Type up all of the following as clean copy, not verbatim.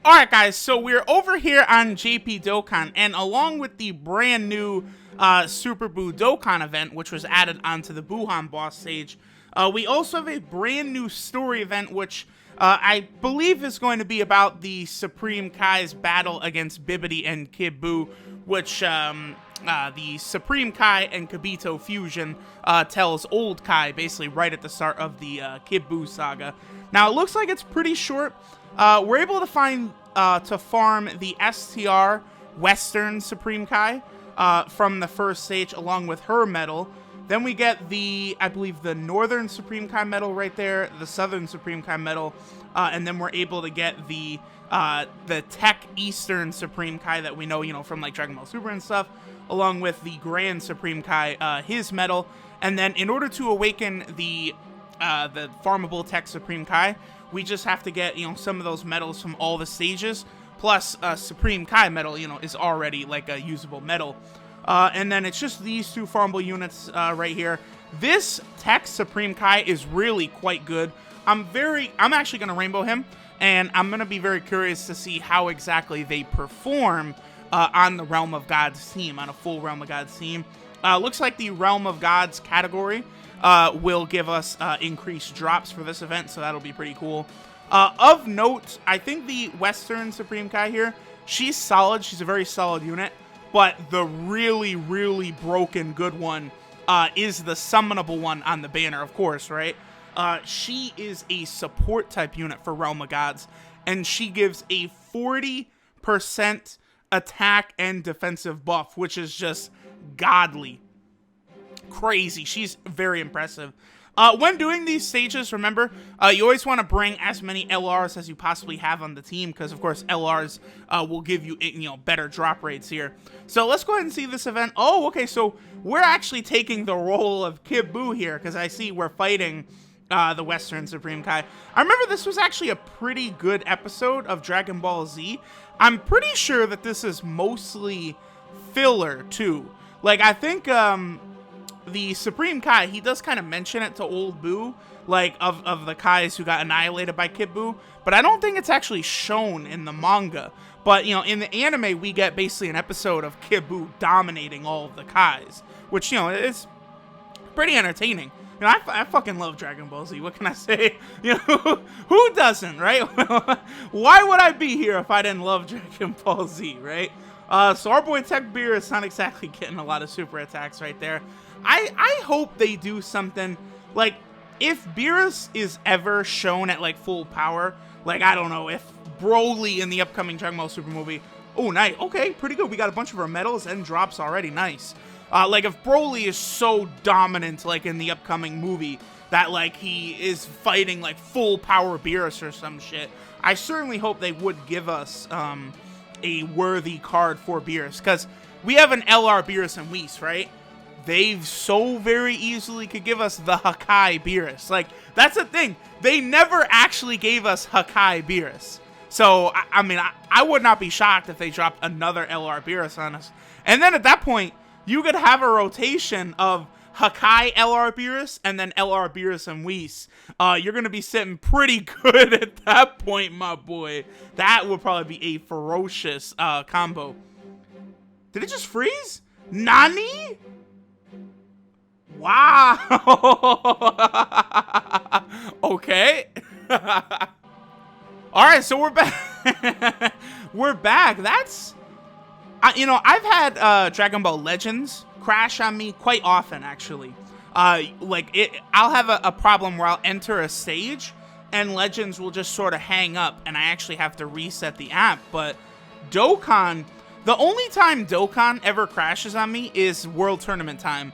Alright guys, so we're over here on JP Dokkan, and along with the brand new Super BUU Dokkan event, which was added onto the Buuhan boss stage, we also have a brand new story event, which I believe is going to be about the Supreme Kai's battle against Bibbidi and Kid Buu, which the Supreme Kai and Kibito fusion tells Old Kai basically right at the start of the Kid Buu saga. Now, it looks like it's pretty short. We're able to farm the STR Western Supreme Kai from the first stage along with her medal. Then we get the, I believe, the Northern Supreme Kai medal right there, the Southern Supreme Kai medal, and then we're able to get the Tech Eastern Supreme Kai that we know, from like Dragon Ball Super and stuff, along with the Grand Supreme Kai, his medal. And then in order to awaken the farmable Tech Supreme Kai, we just have to get, some of those medals from all the stages, plus Supreme Kai medal, is already like a usable medal. And then it's just these two farmable units right here. This Tech Supreme Kai is really quite good. I'm actually going to rainbow him, and I'm going to be very curious to see how exactly they perform on the Realm of Gods team, on a full Realm of Gods team. Looks like the Realm of Gods category will give us increased drops for this event, so that'll be pretty cool. Of note, I think the Western Supreme Kai here, she's solid. She's a very solid unit. But the really, really broken good one is the summonable one on the banner, of course, right? She is a support type unit for Realm of Gods, and she gives a 40% attack and defensive buff, which is just godly. Crazy. She's very impressive. When doing these stages, remember, you always want to bring as many LRs as you possibly have on the team, because of course LRs will give you, better drop rates here. So let's go ahead and see this event. Oh, okay, so we're actually taking the role of Kid Buu here, because I see we're fighting the Western Supreme Kai. I remember this was actually a pretty good episode of Dragon Ball Z. I'm pretty sure that this is mostly filler too. Like, I think the Supreme Kai, he does kind of mention it to Old Buu, like, of the Kais who got annihilated by Kid Buu, but I don't think it's actually shown in the manga. But, in the anime, we get basically an episode of Kid Buu dominating all of the Kais, which, is pretty entertaining. I fucking love Dragon Ball Z. What can I say? Who doesn't, right? Why would I be here if I didn't love Dragon Ball Z, right? So our boy Tech Beer is not exactly getting a lot of super attacks right there. I hope they do something, like, if Beerus is ever shown at, like, full power, like, I don't know, if Broly in the upcoming Dragon Ball Super movie, oh, nice, okay, pretty good, we got a bunch of our medals and drops already, nice. Like, if Broly is so dominant, like, in the upcoming movie, that, like, he is fighting, like, full power Beerus or some shit, I certainly hope they would give us, a worthy card for Beerus, because we have an LR Beerus and Whis, right? They so very easily could give us the Hakai Beerus. Like, that's the thing. They never actually gave us Hakai Beerus. So, I mean, I would not be shocked if they dropped another LR Beerus on us. And then at that point, you could have a rotation of Hakai LR Beerus and then LR Beerus and Whis. You're going to be sitting pretty good at that point, my boy. That would probably be a ferocious combo. Did it just freeze? Nani? Wow. Okay. All right, so we're back. We're back. That's, I've had Dragon Ball Legends crash on me quite often, actually. I'll have a problem where I'll enter a stage and Legends will just sort of hang up and I actually have to reset the app. But Dokkan, the only time Dokkan ever crashes on me is World Tournament time.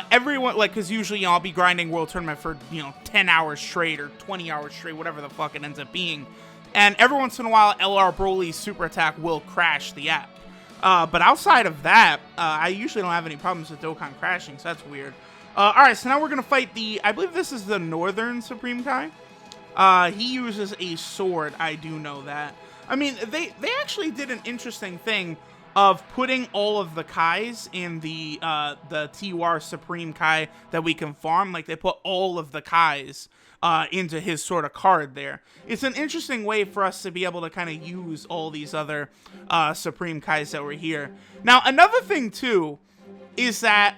Everyone, like, because usually, I'll be grinding World Tournament for, 10 hours straight or 20 hours straight, whatever the fuck it ends up being. And every once in a while, LR Broly's super attack will crash the app. But outside of that, I usually don't have any problems with Dokkan crashing, so that's weird. Alright, so now we're going to fight I believe this is the Northern Supreme Kai. He uses a sword, I do know that. I mean, they actually did an interesting thing. of putting all of the Kais in the TUR Supreme Kai that we can farm. Like, they put all of the Kais into his sort of card there. It's an interesting way for us to be able to kind of use all these other Supreme Kais that were here. Now, another thing, too, is that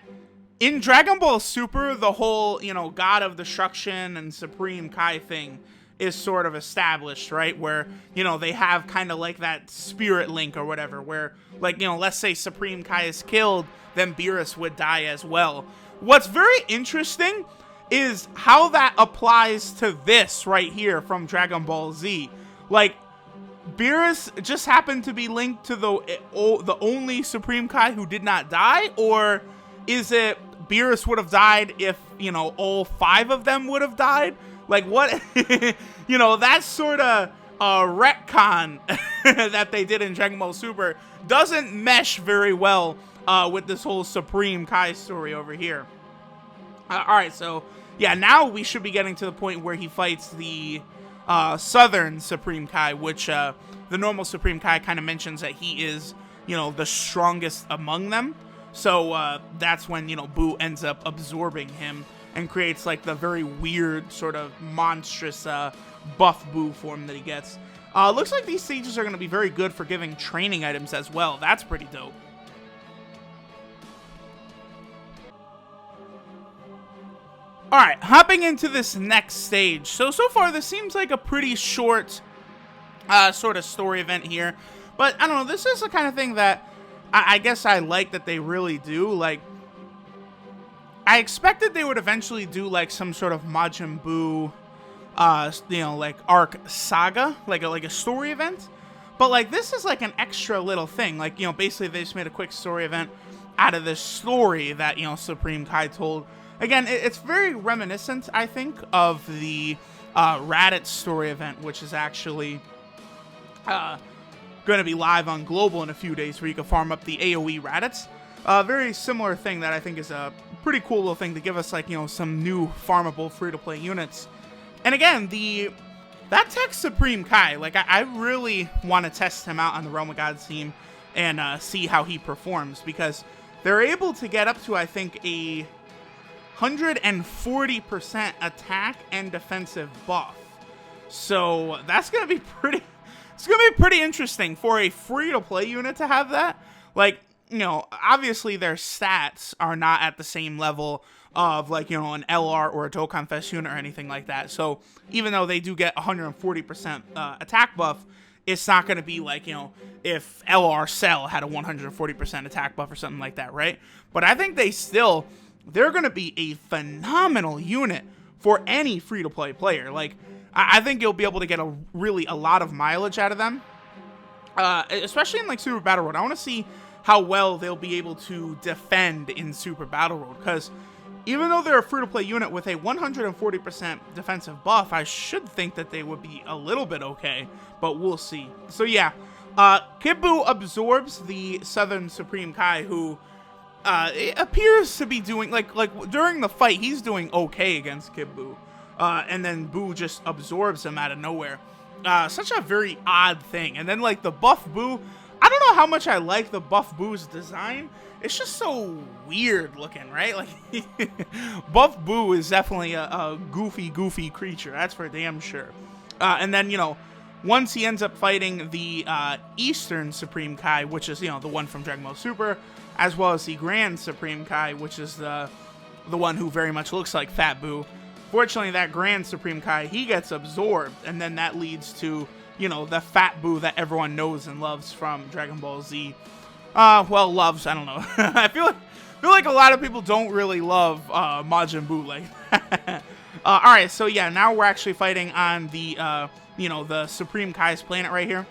in Dragon Ball Super, the whole, you know, God of Destruction and Supreme Kai thing is sort of established, right? Where, you know, they have kind of like that spirit link or whatever, where, like, you know, let's say Supreme Kai is killed, then Beerus would die as well. What's very interesting is how that applies to this right here from Dragon Ball Z. Like, Beerus just happened to be linked to the only Supreme Kai who did not die, or is it Beerus would have died if, you know, all 5 of them would have died? Like, what? You know, that sort of retcon that they did in Dragon Ball Super doesn't mesh very well with this whole Supreme Kai story over here. Alright, so, yeah, now we should be getting to the point where he fights the Southern Supreme Kai, which the normal Supreme Kai kind of mentions that he is, you know, the strongest among them. So that's when, you know, BUU ends up absorbing him and creates, like, the very weird sort of monstrous buff BUU form that he gets. Looks like these stages are going to be very good for giving training items as well. That's pretty dope. Alright, hopping into this next stage. So far, this seems like a pretty short sort of story event here. But, I don't know, this is the kind of thing that I guess I like that they really do. Like, I expected they would eventually do, like, some sort of Majin Buu, you know, like, arc saga, like a story event. But, like, this is, like, an extra little thing. Like, you know, basically they just made a quick story event out of this story that, you know, Supreme Kai told. Again, it's very reminiscent, I think, of the Raditz story event, which is actually going to be live on Global in a few days, where you can farm up the AoE Raditz. Very similar thing that I think is a pretty cool little thing to give us, like, you know, some new farmable free-to-play units. And again, that Tech Supreme Kai, like, I really want to test him out on the Realm of Gods team and see how he performs, because they're able to get up to, I think, a 140% attack and defensive buff. So that's going to be pretty... It's going to be pretty interesting for a free-to-play unit to have that. Like, you know, obviously their stats are not at the same level of, like, you know, an LR or a Dokkan Fest unit or anything like that. So even though they do get 140% attack buff, it's not going to be like, you know, if LR Cell had a 140% attack buff or something like that, right? But I think they're going to be a phenomenal unit for any free-to-play player. Like, I think you'll be able to get a lot of mileage out of them, especially in, like, Super Battle Road. I want to see how well they'll be able to defend in Super Battle Road, because even though they're a free-to-play unit with a 140% defensive buff, I should think that they would be a little bit okay, but we'll see. So yeah, Kid BUU absorbs the Southern Supreme Kai, who it appears to be doing, like during the fight, he's doing okay against Kid BUU. And then BUU just absorbs him out of nowhere. Such a very odd thing. And then, like, the buff BUU, I don't know how much I like the buff BUU's design. It's just so weird looking, right? Like, buff BUU is definitely a goofy creature. That's for damn sure. And then, you know, once he ends up fighting the Eastern Supreme Kai, which is, you know, the one from Dragon Ball Super, as well as the Grand Supreme Kai, which is the one who very much looks like Fat BUU. Fortunately, that Grand Supreme Kai, he gets absorbed, and then that leads to, you know, the Fat BUU that everyone knows and loves from Dragon Ball Z. Well, loves, I don't know. I feel like a lot of people don't really love Majin Buu like that. Alright, so yeah, now we're actually fighting on the, you know, the Supreme Kai's planet right here.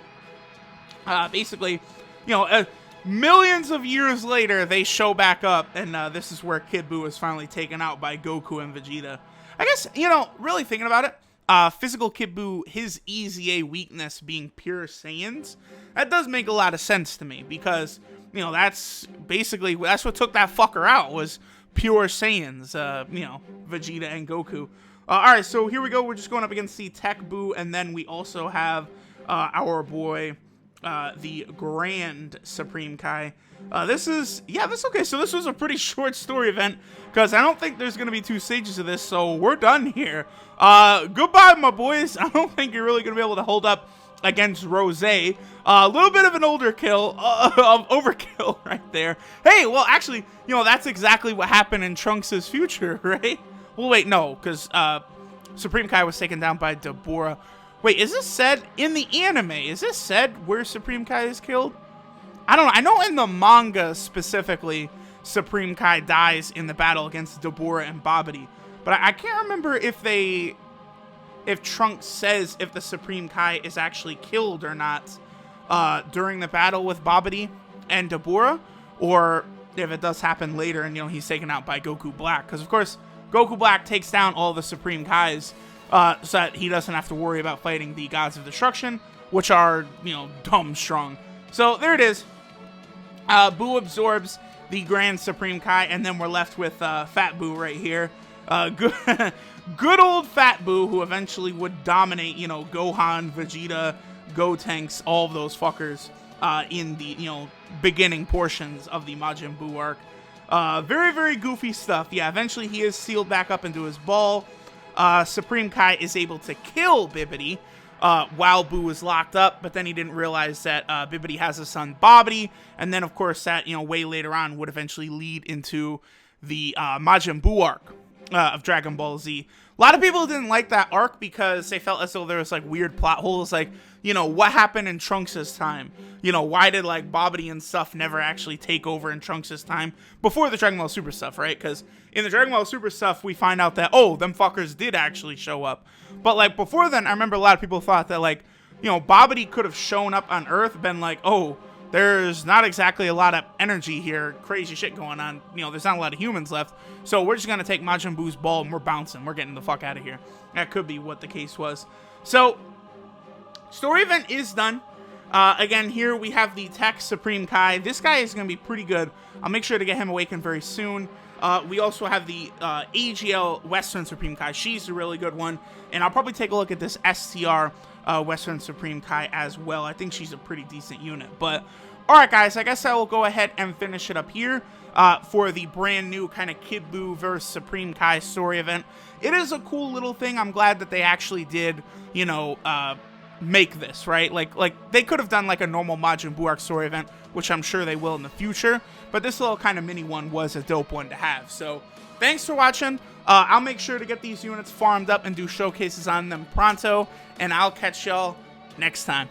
Basically, you know, millions of years later, they show back up, and this is where Kid BUU is finally taken out by Goku and Vegeta. I guess, you know, really thinking about it, physical Kid BUU, his EZA weakness being pure Saiyans, that does make a lot of sense to me, because, you know, that's what took that fucker out, was pure Saiyans, you know, Vegeta and Goku. Alright, so here we go, we're just going up against the Tech BUU, and then we also have our boy the Grand Supreme Kai. This okay. So this was a pretty short story event because I don't think there's gonna be 2 stages of this, so we're done here. Goodbye, my boys. I don't think you're really gonna be able to hold up against Rose. A little bit of an overkill right there. Hey, well, actually, you know, that's exactly what happened in Trunks' future, right? Well, wait, no, because Supreme Kai was taken down by Deborah. Wait, is this said in the anime? Is this said where Supreme Kai is killed? I don't know. I know in the manga specifically, Supreme Kai dies in the battle against Deborah and Babidi. But I can't remember if Trunks says if the Supreme Kai is actually killed or not during the battle with Babidi and Deborah, or if it does happen later and, you know, he's taken out by Goku Black. Because, of course, Goku Black takes down all the Supreme Kais so that he doesn't have to worry about fighting the Gods of Destruction, which are, you know, dumb strong. So, there it is. Buu absorbs the Grand Supreme Kai, and then we're left with Fat Buu right here. Good old Fat Buu, who eventually would dominate, you know, Gohan, Vegeta, Gotenks, all of those fuckers in the, you know, beginning portions of the Majin Buu arc. Very, very goofy stuff. Yeah, eventually he is sealed back up into his ball. Supreme Kai is able to kill Bibidi while Buu is locked up, but then he didn't realize that Bibidi has a son, Babidi, and then, of course, that, you know, way later on would eventually lead into the Majin Buu arc of Dragon Ball Z. A lot of people didn't like that arc because they felt as though there was, like, weird plot holes, like, you know, what happened in Trunks' time? You know, why did, like, Babidi and stuff never actually take over in Trunks' time before the Dragon Ball Super stuff, right? Because in the Dragon Ball Super stuff, we find out that, oh, them fuckers did actually show up. But, like, before then, I remember a lot of people thought that, like, you know, Babidi could have shown up on Earth, been like, oh, there's not exactly a lot of energy here, crazy shit going on, you know, there's not a lot of humans left, so we're just gonna take Majin Buu's ball and we're bouncing, we're getting the fuck out of here. That could be what the case was. So, story event is done. Again, here we have the Tech Supreme Kai. This guy is gonna be pretty good. I'll make sure to get him awakened very soon. We also have the AGL Western Supreme Kai. She's a really good one, and I'll probably take a look at this STR Western Supreme Kai as well. I think she's a pretty decent unit. But, alright guys, I guess I will go ahead and finish it up here for the brand new kind of Kid Buu vs. Supreme Kai story event. It is a cool little thing. I'm glad that they actually did, you know, make this, right? Like they could have done like a normal Majin Buu arc story event, which I'm sure they will in the future. But this little kind of mini one was a dope one to have. So, thanks for watching. I'll make sure to get these units farmed up and do showcases on them pronto, and I'll catch y'all next time.